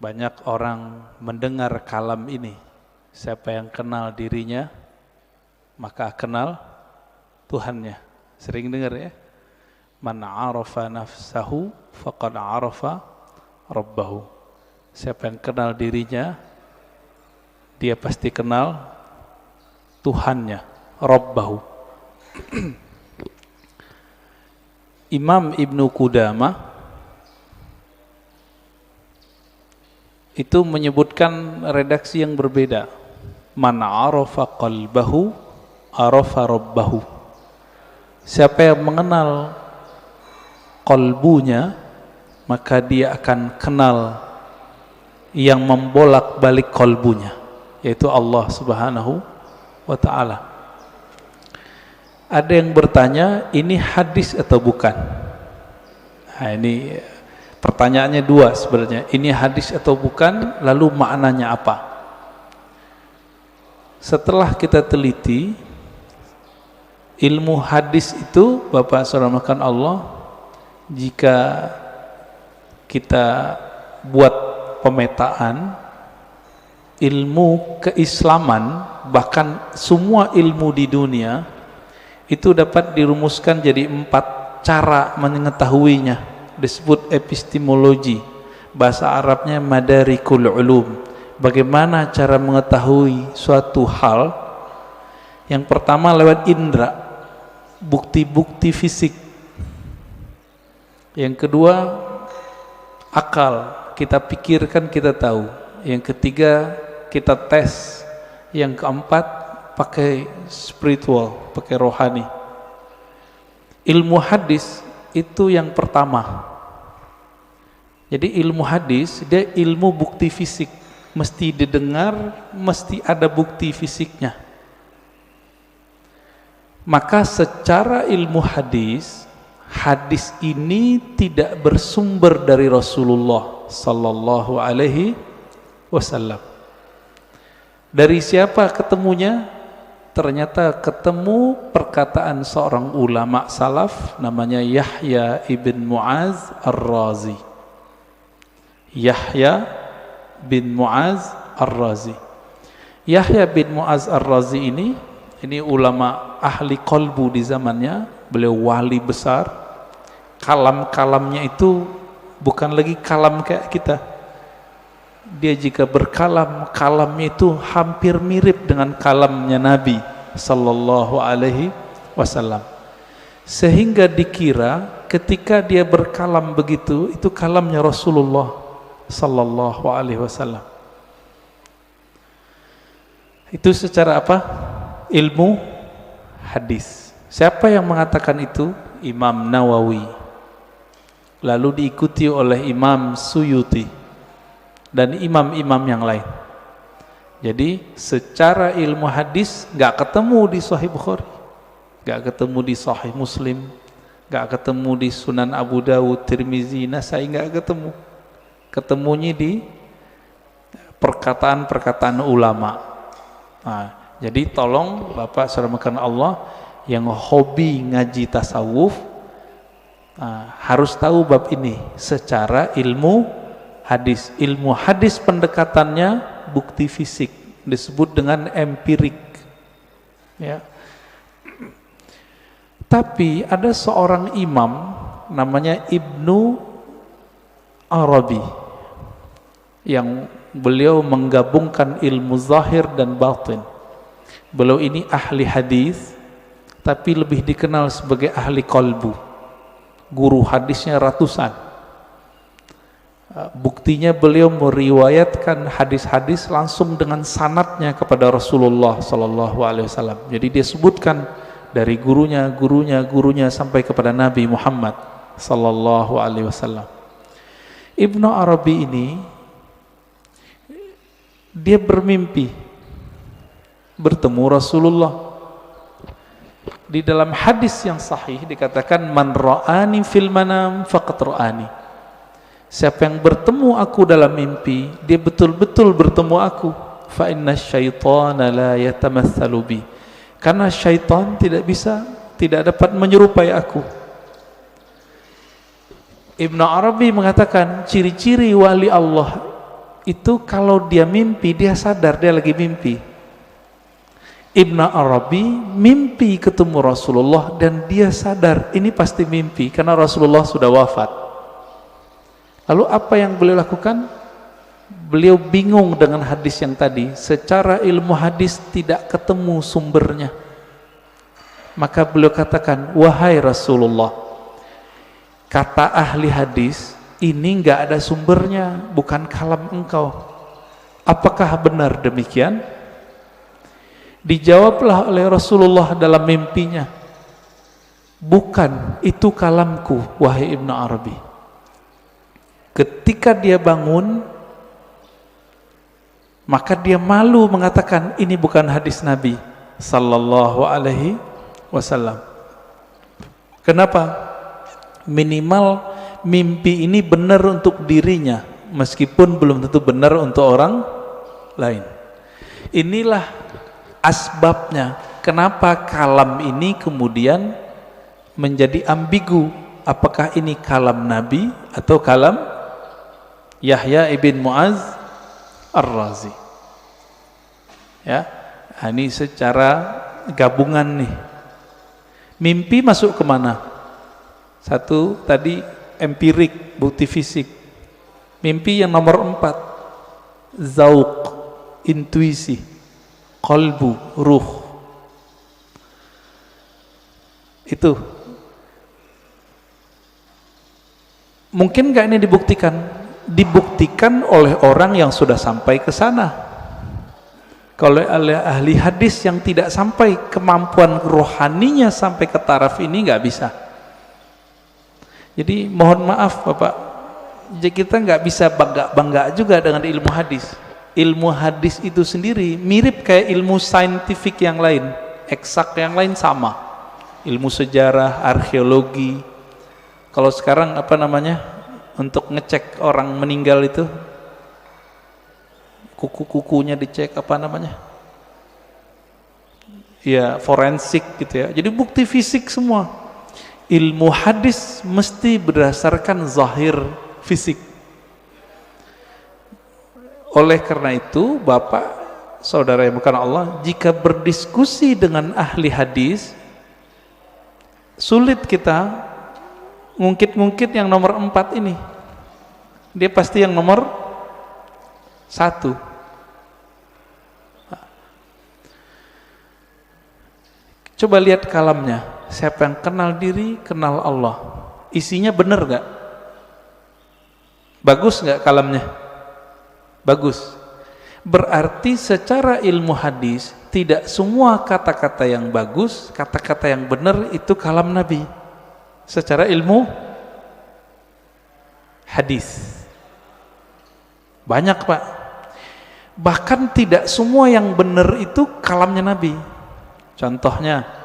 Banyak orang mendengar kalam ini. Siapa yang kenal dirinya, maka kenal Tuhannya. Sering dengar ya? Man arafa nafsahu faqad arafa rabbahu. Siapa yang kenal dirinya, dia pasti kenal Tuhannya, Rabbahu. Imam Ibnu Qudamah itu menyebutkan redaksi yang berbeda. Man arafa qalbahu arafa rabbahu. Siapa yang mengenal qalbunya, maka dia akan kenal yang membolak-balik qalbunya, yaitu Allah Subhanahu wa ta'ala. Ada yang bertanya, ini hadis atau bukan? Nah, ini pertanyaannya dua sebenarnya. Ini hadis atau bukan, lalu maknanya apa? Setelah kita teliti, ilmu hadis itu, Bapak Saudara makan Allah, jika kita buat pemetaan ilmu keislaman, bahkan semua ilmu di dunia itu dapat dirumuskan jadi 4 cara mengetahuinya, disebut epistemologi, bahasa Arabnya madarikul ulum. Bagaimana cara mengetahui suatu hal? Yang pertama lewat indera, bukti-bukti fisik. Yang kedua akal, kita pikirkan kita tahu. Yang ketiga kita tes. Yang keempat pakai spiritual, pakai rohani. Ilmu hadis itu yang pertama. Jadi ilmu hadis dia ilmu bukti fisik, mesti didengar, mesti ada bukti fisiknya. Maka secara ilmu hadis, hadis ini tidak bersumber dari Rasulullah sallallahu alaihi wasallam. Dari siapa ketemunya? Ternyata ketemu perkataan seorang ulama salaf namanya Yahya ibn Mu'az Ar-Razi. Yahya bin Mu'az Ar-Razi. Yahya bin Mu'az Ar-Razi ini ulama ahli qalbu di zamannya. Beliau wali besar. Kalam-kalamnya itu bukan lagi kalam kayak kita. Dia jika berkalam, kalamnya itu hampir mirip dengan kalamnya Nabi sallallahu alaihi wasallam. Sehingga dikira ketika dia berkalam begitu, itu kalamnya Rasulullah sallallahu alaihi wasallam. Itu secara apa? Ilmu hadis. Siapa yang mengatakan itu? Imam Nawawi. Lalu diikuti oleh Imam Suyuti dan imam-imam yang lain. Jadi secara ilmu hadis gak ketemu di Sahih Bukhari, gak ketemu di Sahih Muslim, gak ketemu di Sunan Abu Dawud, Tirmizi, Nasai, gak ketemu. Ketemunya di perkataan-perkataan ulama. Nah, jadi tolong Bapak Saudara makan Allah yang hobi ngaji tasawuf, harus tahu bab ini secara ilmu hadis. Ilmu hadis pendekatannya bukti fisik, disebut dengan empirik ya. Tapi ada seorang imam namanya Ibnu Arabi yang beliau menggabungkan ilmu zahir dan batin. Beliau ini ahli hadis, tapi lebih dikenal sebagai ahli qalbu. Guru hadisnya ratusan. Buktinya beliau meriwayatkan hadis-hadis langsung dengan sanadnya kepada Rasulullah sallallahu alaihi wasallam. Jadi dia sebutkan dari gurunya sampai kepada Nabi Muhammad sallallahu alaihi wasallam. Ibnu Arabi ini dia bermimpi bertemu Rasulullah. Di dalam hadis yang sahih dikatakan man ra'ani fil manam faqad ra'ani. Siapa yang bertemu aku dalam mimpi, dia betul-betul bertemu aku. Fa inna syaitana la yatamatsalu bi. Karena syaitan tidak tidak dapat menyerupai aku. Ibnu Arabi mengatakan ciri-ciri wali Allah itu kalau dia mimpi, dia sadar dia lagi mimpi. Ibnu Arabi mimpi ketemu Rasulullah dan dia sadar ini pasti mimpi karena Rasulullah sudah wafat. Lalu apa yang beliau lakukan? Beliau bingung dengan hadis yang tadi. Secara ilmu hadis tidak ketemu sumbernya. Maka beliau katakan, wahai Rasulullah, kata ahli hadis ini enggak ada sumbernya, bukan kalam engkau. Apakah benar demikian? Dijawablah oleh Rasulullah dalam mimpinya, bukan, itu kalamku wahai Ibnu Arabi. Ketika dia bangun, maka dia malu mengatakan ini bukan hadis Nabi sallallahu alaihi wasallam. Kenapa? Minimal mimpi ini benar untuk dirinya, meskipun belum tentu benar untuk orang lain. Inilah asbabnya kenapa kalam ini kemudian menjadi ambigu. Apakah ini kalam Nabi atau kalam Yahya ibn Muaz Ar-Razi? Ya, ini secara gabungan nih. Mimpi masuk kemana? Satu tadi empirik, bukti fisik. Mimpi yang nomor 4, zauq, intuisi, qalbu, ruh. Itu mungkin nggak ini dibuktikan? Dibuktikan oleh orang yang sudah sampai ke sana. Kalau oleh ahli hadis yang tidak sampai, kemampuan rohaninya sampai ke taraf ini nggak bisa. Jadi mohon maaf Bapak, kita nggak bisa bangga juga dengan ilmu hadis. Ilmu hadis itu sendiri mirip kayak ilmu saintifik yang lain, eksak yang lain sama. Ilmu sejarah, arkeologi. Kalau sekarang apa namanya, untuk ngecek orang meninggal itu, kuku-kukunya dicek, apa namanya, ya forensik gitu ya. Jadi bukti fisik semua. Ilmu hadis mesti berdasarkan zahir fisik. Oleh karena itu Bapak, saudara yang bukan Allah, jika berdiskusi dengan ahli hadis, sulit kita ngungkit-ngungkit yang nomor 4 ini. Dia pasti yang nomor 1. Coba lihat kalamnya. Siapa yang kenal diri, kenal Allah. Isinya benar gak? Bagus gak kalamnya? Bagus. Berarti secara ilmu hadis, tidak semua kata-kata yang bagus, kata-kata yang benar itu kalam Nabi. Secara ilmu hadis. Banyak Pak. Bahkan tidak semua yang benar itu kalamnya Nabi. Contohnya,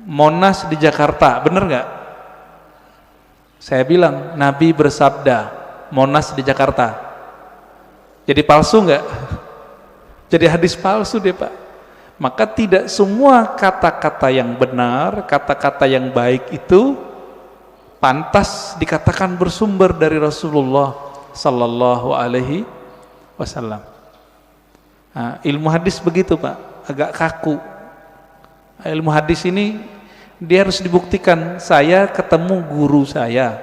Monas di Jakarta, bener nggak? Saya bilang Nabi bersabda Monas di Jakarta. Jadi palsu nggak? Jadi hadis palsu deh Pak. Maka tidak semua kata-kata yang benar, kata-kata yang baik itu pantas dikatakan bersumber dari Rasulullah sallallahu alaihi wasallam. Nah, ilmu hadis begitu Pak, agak kaku. Ilmu hadis ini dia harus dibuktikan. Saya ketemu guru saya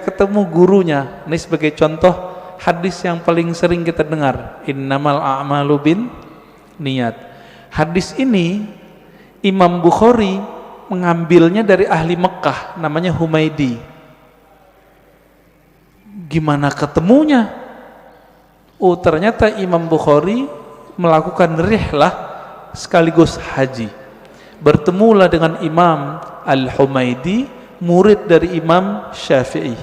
ketemu gurunya. Ini sebagai contoh hadis yang paling sering kita dengar, innamal a'malu bin niat. Hadis ini Imam Bukhari mengambilnya dari ahli Mekah, namanya Humaidi. Gimana ketemunya? Oh, ternyata Imam Bukhari melakukan rihlah sekaligus haji. Bertemulah dengan Imam Al-Humaidi, murid dari Imam Syafi'i.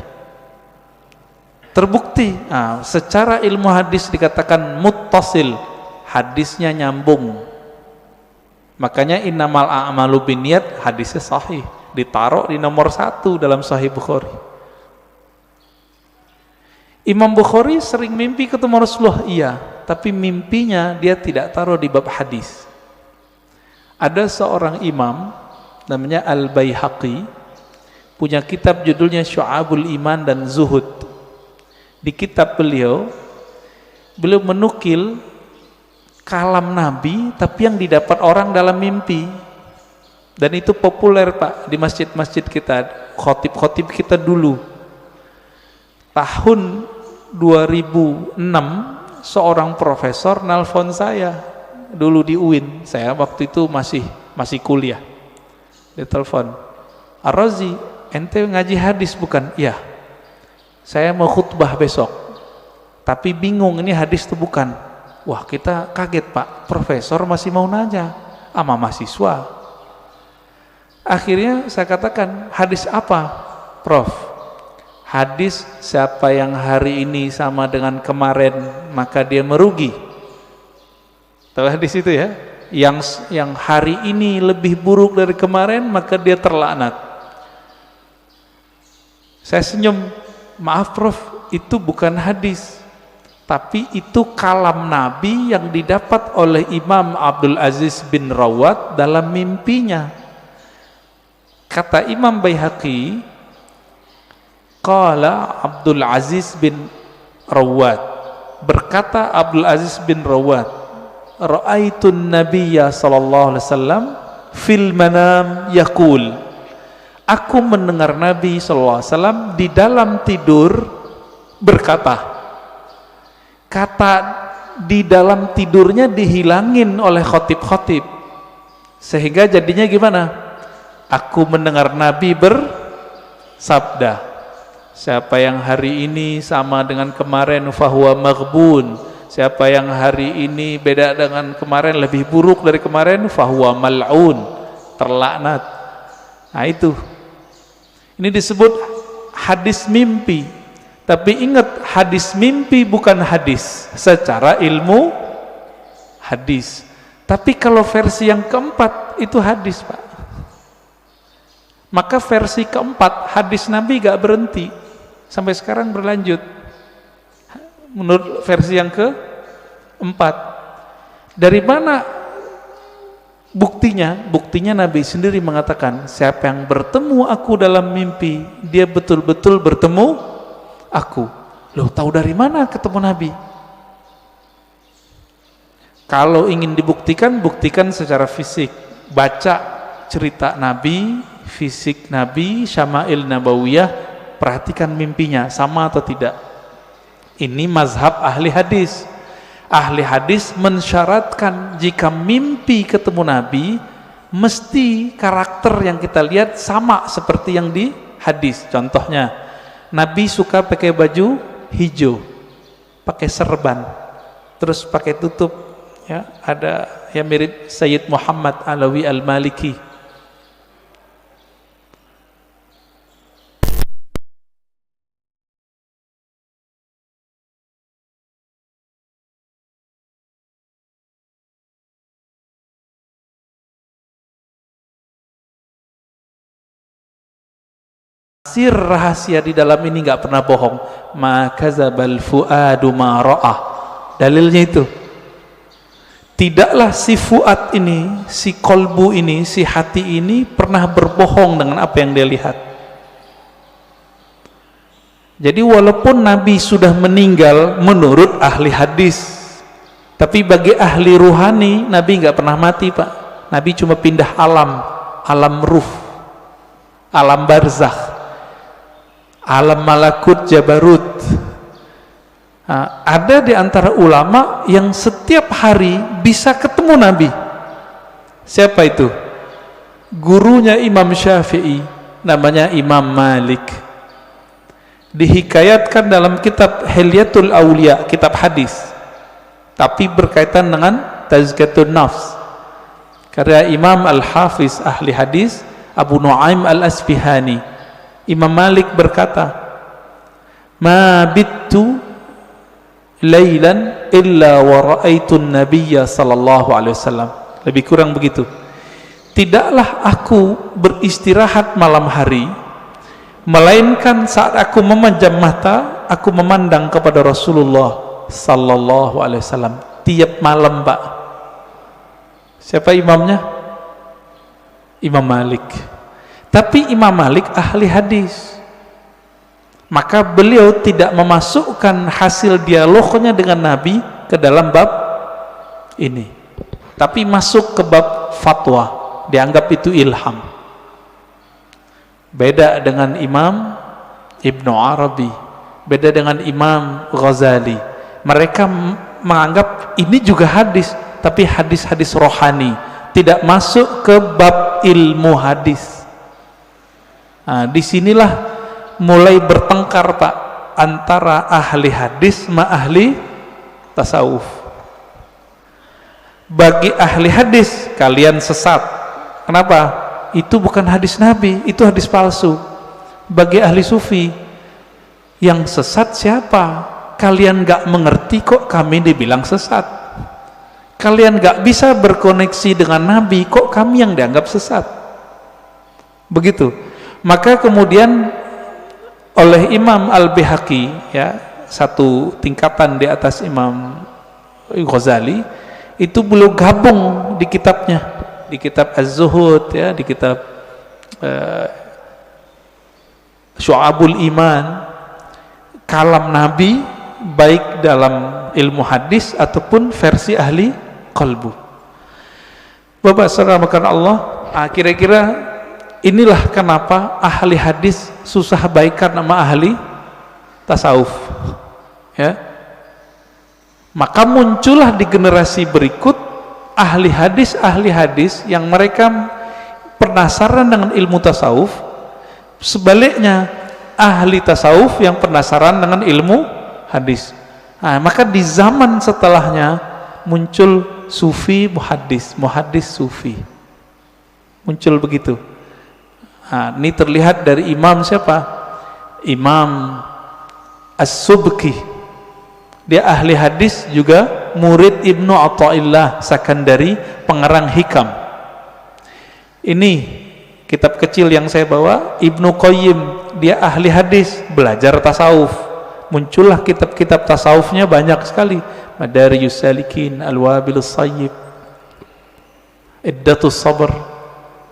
Terbukti, secara ilmu hadis dikatakan muttasil, hadisnya nyambung. Makanya innamal a'malu binniyat, hadisnya sahih, ditaruh di nomor 1 dalam Sahih Bukhari. Imam Bukhari sering mimpi ketemu Rasulullah, iya. tapi mimpinya dia tidak taruh di bab hadis. Ada seorang imam namanya Al-Baihaqi, punya kitab judulnya Syu'abul Iman dan Zuhud. Di kitab beliau menukil kalam Nabi tapi yang didapat orang dalam mimpi. Dan itu populer Pak di masjid-masjid kita, khotib-khotib kita dulu. Tahun 2006 seorang profesor nelpon saya dulu di UIN. Saya waktu itu masih kuliah. Dia telepon, "Ar-Razi, ente ngaji hadis bukan?" "Iya. Saya mau khutbah besok. Tapi bingung ini hadis itu bukan." Wah, kita kaget Pak, profesor masih mau nanya sama mahasiswa. Akhirnya saya katakan, "Hadis apa, Prof?" "Hadis siapa yang hari ini sama dengan kemarin maka dia merugi." Tahu hadis itu ya? Yang hari ini lebih buruk dari kemarin maka dia terlaknat. Saya senyum, "Maaf Prof, itu bukan hadis, tapi itu kalam Nabi yang didapat oleh Imam Abdul Aziz bin Rawat dalam mimpinya." Kata Imam Baihaqi, qala Abdul Aziz bin Rawat, berkata Abdul Aziz bin Rawat, "Ra'aitun Nabiyya sallallahu alaihi wasallam fil manam yaqul." Aku mendengar Nabi sallallahu alaihi wasallam di dalam tidur berkata. Kata di dalam tidurnya dihilangin oleh khotib-khotib. Sehingga jadinya gimana? Aku mendengar Nabi bersabda, "Siapa yang hari ini sama dengan kemarin fahuwa maghbun." Siapa yang hari ini beda dengan kemarin, lebih buruk dari kemarin, fahuwa mal'un, terlaknat. Nah itu. Ini disebut hadis mimpi. Tapi ingat, hadis mimpi bukan hadis secara ilmu hadis. Tapi kalau versi yang keempat itu hadis Pak. Maka versi keempat hadis Nabi gak berhenti sampai sekarang berlanjut. Menurut versi yang keempat, dari mana buktinya? Buktinya Nabi sendiri mengatakan, siapa yang bertemu aku dalam mimpi, dia betul-betul bertemu aku. Loh, tahu dari mana ketemu Nabi? Kalau ingin dibuktikan, buktikan secara fisik. Baca cerita Nabi, fisik Nabi, Syama'il Nabawiyah, perhatikan mimpinya sama atau tidak. Ini mazhab ahli hadis. Ahli hadis mensyaratkan jika mimpi ketemu Nabi, mesti karakter yang kita lihat sama seperti yang di hadis. Contohnya, Nabi suka pakai baju hijau, pakai serban, terus pakai tutup, ya, ada yang mirip Sayyid Muhammad Alawi Al-Maliki. Sir rahasia di dalam ini nggak pernah bohong. Ma kadzabal fuadu ma ra'ah. Dalilnya itu. Tidaklah si fuad ini, si kolbu ini, si hati ini pernah berbohong dengan apa yang dia lihat. Jadi walaupun Nabi sudah meninggal menurut ahli hadis, tapi bagi ahli ruhani Nabi nggak pernah mati Pak. Nabi cuma pindah alam, alam ruh, alam barzakh, alam malakut jabarut. Nah, ada di antara ulama yang setiap hari bisa ketemu Nabi. Siapa itu? Gurunya Imam Syafi'i, namanya Imam Malik. Dihikayatkan dalam kitab Hilyatul Auliya, kitab hadis, tapi berkaitan dengan Tazkiyatun Nafs, karya Imam Al-Hafiz ahli hadis Abu Nu'aim Al-Asfihani. Imam Malik berkata, "Ma bittu lailan illa wa ra'aitun nabiyya sallallahu alaihi wasallam." Lebih kurang begitu. Tidaklah aku beristirahat malam hari melainkan saat aku memejam mata aku memandang kepada Rasulullah sallallahu alaihi wasallam tiap malam, Pak. Siapa imamnya? Imam Malik. Tapi Imam Malik ahli hadis, maka beliau tidak memasukkan hasil dialognya dengan Nabi ke dalam bab ini, tapi masuk ke bab fatwa, dianggap itu ilham. Beda dengan Imam Ibnu Arabi, beda dengan Imam Ghazali. Mereka menganggap ini juga hadis, tapi hadis-hadis rohani, tidak masuk ke bab ilmu hadis. Nah, disinilah mulai bertengkar, Pak, antara ahli hadis sama ahli tasawuf. Bagi ahli hadis, kalian sesat. Kenapa? Itu bukan hadis Nabi, itu hadis palsu. Bagi ahli sufi, yang sesat siapa? Kalian gak mengerti kok kami dibilang sesat. Kalian gak bisa berkoneksi dengan Nabi, kok kami yang dianggap sesat. Begitu. Maka kemudian oleh Imam Al-Baihaqi, ya, satu tingkatan di atas Imam Ghazali, itu beliau gabung di kitabnya, di kitab Az-Zuhud, ya, di kitab Syu'abul Iman, kalam Nabi baik dalam ilmu hadis ataupun versi ahli qalbu. Bapak saudara makan Allah, kira-kira inilah kenapa ahli hadis susah baikan sama ahli tasawuf, ya. Maka muncullah di generasi berikut ahli hadis yang mereka penasaran dengan ilmu tasawuf, sebaliknya ahli tasawuf yang penasaran dengan ilmu hadis. Nah, maka di zaman setelahnya muncul sufi muhaddis, muhaddis sufi, muncul begitu. Nah, ini terlihat dari imam siapa? Imam As-Subki. Dia ahli hadis juga murid Ibnu Athaillah Sakandari, pengarang Hikam. Ini kitab kecil yang saya bawa, Ibnu Qayyim, dia ahli hadis, belajar tasawuf. Muncullah kitab-kitab tasawufnya banyak sekali. Madarijus Salikin, Al-Wabilus Sayyib, Iddatus Sabr,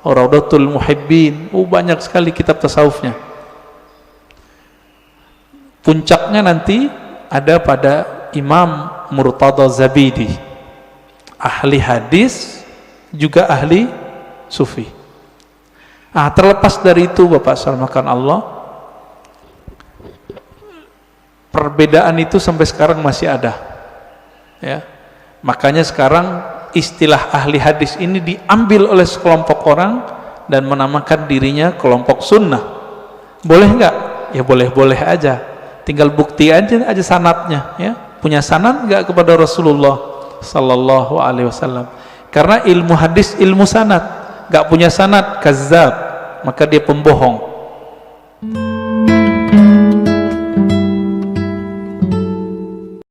Raudatul Muhibbin. Banyak sekali kitab tasawufnya. Puncaknya nanti ada pada Imam Murtada Zabidi, ahli hadis juga ahli sufi. Terlepas dari itu, Bapak salamakan Allah, perbedaan itu sampai sekarang masih ada, ya. Makanya sekarang istilah ahli hadis ini diambil oleh sekelompok orang dan menamakan dirinya kelompok sunnah. Boleh nggak? Ya boleh-boleh aja, tinggal bukti aja sanadnya, ya. Punya sanad nggak kepada Rasulullah Sallallahu Alaihi Wasallam? Karena ilmu hadis ilmu sanad, nggak punya sanad, kazzab, maka dia pembohong.